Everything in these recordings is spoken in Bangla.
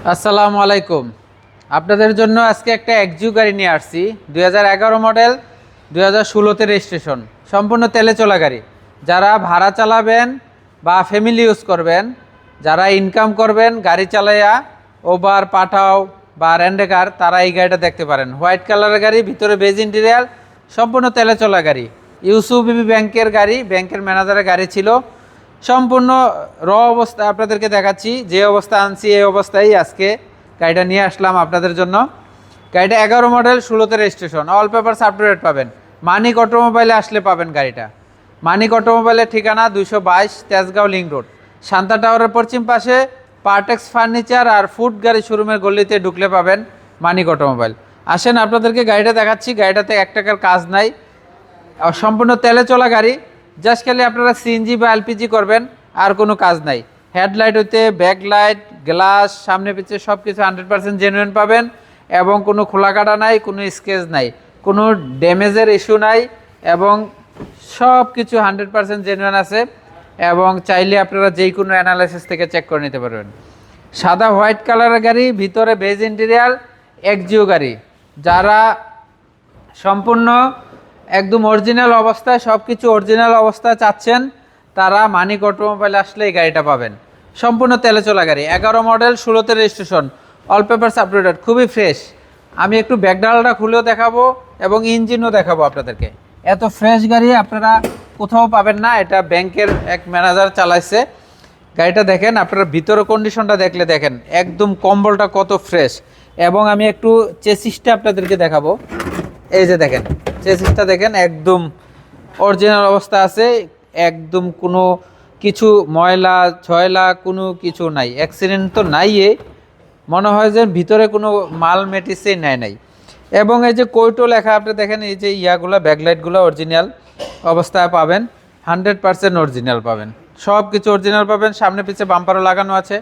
আসসালামু আলাইকুম। আপনাদের জন্য আজকে একটা এক্সিউ গাড়ি নিয়ে আসছি। 2011 মডেল, 2016তে রেজিস্ট্রেশন, সম্পূর্ণ তেলে চলা গাড়ি। যারা ভাড়া চালাবেন বা ফ্যামিলি ইউজ করবেন, যারা ইনকাম করবেন গাড়ি চালাইয়া, ওবার পাঠাও বা রেন্টেকার, তারা এই গাড়িটা দেখতে পারেন। হোয়াইট কালারের গাড়ি, ভিতরে বেজ ইন্টেরিয়ার, সম্পূর্ণ তেলে চলা গাড়ি। ইউসুবিবি ব্যাংকের গাড়ি, ব্যাংকের ম্যানেজারের গাড়ি ছিল। সম্পূর্ণ অবস্থা আপনাদেরকে দেখাচ্ছি। যে অবস্থা আনছি এই অবস্থায় আজকে গাড়িটা নিয়ে আসলাম আপনাদের জন্য। গাড়িটা 11 মডেল, 16তে registration, all papers up to date পাবেন। মানিক অটোমোবাইলে আসলে পাবেন গাড়িটা। মানিক অটোমোবাইলের ঠিকানা 222 তেজগাঁও লিংক রোড, শান্তা টাওয়ারের পশ্চিম পাশে পার্টেক্স ফার্নিচার আর ফুড গাড়ি শোরুমের গলিতে ঢুকলে পাবেন মানিক অটোমোবাইল। আসেন আপনাদেরকে গাড়িটা দেখাচ্ছি। গাড়িটাতে 1 টাকার কাজ নাই, সম্পূর্ণ তেলে চলা গাড়ি। জাস্ট খালি আপনারা সিএনজি বা এলপিজি করবেন, আর কোনো কাজ নাই। হেডলাইট হইতে ব্যাকলাইট, গ্লাস, সামনে পিছিয়ে সব কিছু 100% জেনুইন পাবেন, এবং কোনো খোলা কাটা নাই, কোনো স্কেচ নাই, কোনো ড্যামেজের ইস্যু নাই, এবং সব কিছু 100% জেনুইন আছে। এবং চাইলে আপনারা যেই কোনো অ্যানালাইসিস থেকে চেক করে নিতে পারবেন। সাদা হোয়াইট কালারের গাড়ি, ভিতরে বেজ ইন্টেরিয়ার, এক্সিও গাড়ি। যারা সম্পূর্ণ একদম অরিজিনাল অবস্থায়, সব কিছু অরিজিনাল অবস্থায় চাচ্ছেন, তারা মানিক অটোমোবাইল আসলে এই গাড়িটা পাবেন। সম্পূর্ণ তেলে চলা গাড়ি, 11 মডেল, 16তে registration, all papers up to date, খুবই ফ্রেশ। আমি একটু ব্যাকডালাটা খুলেও দেখাবো এবং ইঞ্জিনও দেখাবো আপনাদেরকে। এত ফ্রেশ গাড়ি আপনারা কোথাও পাবেন না। এটা ব্যাংকের এক ম্যানেজার চালাইছে গাড়িটা। দেখেন আপনারা ভিতরে কন্ডিশনটা দেখলে দেখেন একদম কম্বলটা কত ফ্রেশ। এবং আমি একটু চেসিসটা আপনাদেরকে দেখাবো। এই যে দেখেন চেসিসটা দেখেন একদম অরিজিনাল অবস্থা আছে। একদম কোনো কিছু ময়লা ছয়লা কোনো কিছু নাই, অ্যাক্সিডেন্ট তো নাই। মনে হয় যে ভিতরে কোনো মাল মেটিসে নাই। এবং এই যে কৈটো লেখা আপনি দেখেন, এই যে ইয়াগুলো ব্যাকলাইটগুলো অরিজিনাল অবস্থায় পাবেন, 100% অরিজিনাল পাবেন। সব কিছু অরিজিনাল পাবেন। সামনে পিছে বাম্পারও লাগানো আছে।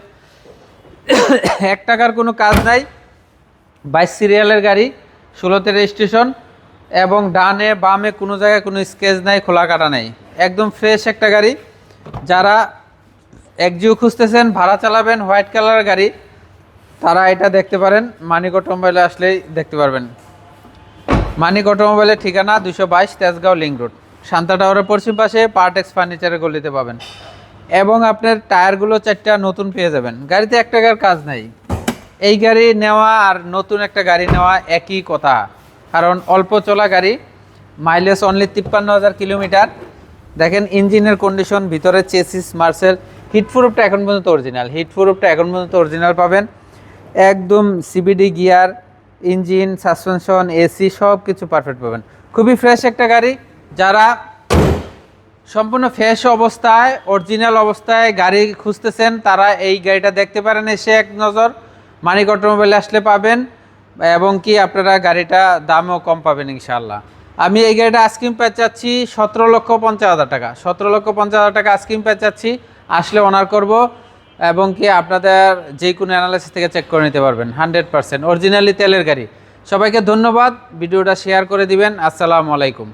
1 টাকার কোনো কাজ নাই। 22 সিরিয়ালের গাড়ি, 16তে রেজিস্ট্রেশন, এবং ডানে বামে কোনো জায়গায় কোনো স্কেচ নাই, খোলা কাটা নাই, একদম ফ্রেশ একটা গাড়ি। যারা এক্সিও খুঁজতেছেন, ভাড়া চালাবেন, হোয়াইট কালারের গাড়ি, তারা এটা দেখতে পারেন। মানিক অটোমোবাইলে আসলেই দেখতে পারবেন। মানিক অটোমোবাইলের ঠিকানা 222 তেজগাঁও লিংক রোড, শান্তা টাওয়ারের পশ্চিম পাশে পার্টেক্স ফার্নিচারের গলিতে পাবেন। এবং আপনার টায়ারগুলো 4টা নতুন পেয়ে যাবেন। গাড়িতে 1 টাকার কাজ নাই। এই গাড়ি নেওয়া আর নতুন একটা গাড়ি নেওয়া একই কথা, কারণ অল্প চলা গাড়ি, মাইলেজ অনলি 53,000 কিলোমিটার। দেখেন ইঞ্জিনের কন্ডিশন, ভিতরে চেসিস মার্সেল, হিটপ্রুফটা এখন পর্যন্ত অরিজিনাল, হিটপ্রুফটা এখন পর্যন্ত অরিজিনাল পাবেন। একদম CBD gear, engine, suspension, AC সব কিছু পারফেক্ট পাবেন। খুবই ফ্রেশ একটা গাড়ি। যারা সম্পূর্ণ ফ্রেশ অবস্থায়, অরিজিনাল অবস্থায় গাড়ি খুঁজতেছেন, তারা এই গাড়িটা দেখতে পারেন এসে এক নজর। মানিক অটোমোবাইলে আসলে পাবেন, এবং কি আপনারা গাড়িটা দামও কম পাবেন ইনশাআল্লাহ। আমি এই গাড়িটা আস্কিং প্রাইস চাচ্ছি 17,50,000 টাকা। 17,50,000 টাকা আস্কিং প্রাইস চাচ্ছি। আসলে অনার করব, এবং কি আপনাদের যে কোনো অ্যানালাইসিস থেকে চেক করে নিতে পারবেন। 100% অরিজিনালি তেলের গাড়ি। সবাইকে ধন্যবাদ। ভিডিওটা শেয়ার করে দিবেন। আসসালামু আলাইকুম।